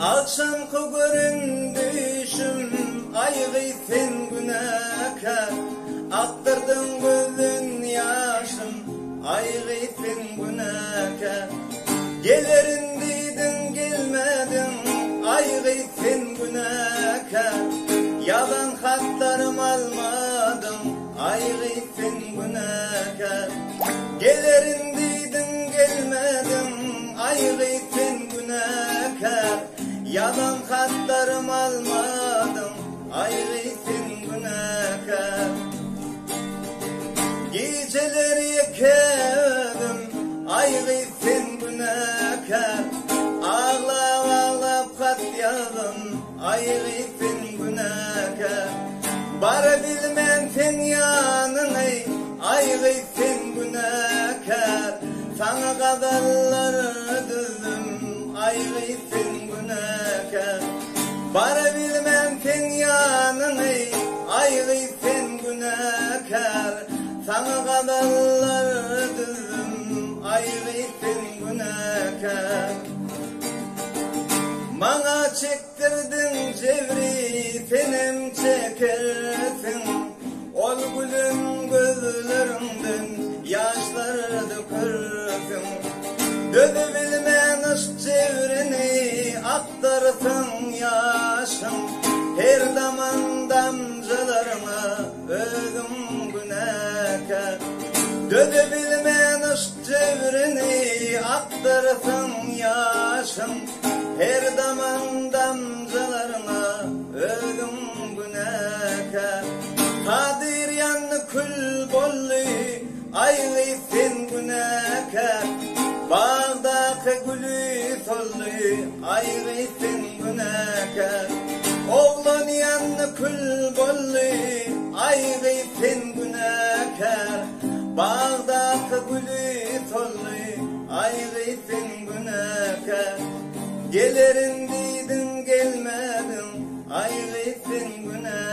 Akşamkı göründüşüm aygıysın günahkar. Aktırdın gözün yaşım aygıysın günahkar. Gelirin dedin gelmedin aygıysın günahkar. Yalan hatlarım almadım aygıysın günahkar. Gelirin dedin gelmedin aygıysın günahkar. Yalan hatlarım almadım aygıysın günahkar. Geceleri yekedim aygıysın günahkar. Ağlap ağlap katyadım aygıysın günahkar. Bara bilmem sen yanını aygıysın günahkar. Sana kadarlar düzdüm aygıysın günahkar. Bara bilmem sen yanını aygıysın günahkar. Sana kadarlar düzdüm aygıysın günahkar. Bana çektirdin cevri senem çekersin. Ol gülüm gözlerimden yaşlar dökersin. Dönebilmen ışk çevrini aktarsın yaşım. Her zaman damcılarına ödüm günahkar. Dönebilmen ışk çevrini aktarsın yaşım. Her zaman damcılarına ödüm günahkar. Kadir yanı kül bollu aygıysın günahkar. Bağdaki gülü sollu aygıysın günahkar. Oğlan yanı kül bollu aygıysın günahkar. Bağdaki gülü sollu aygıysın günahkar. Gelirin dedin gelmedin aygıysın günahkar.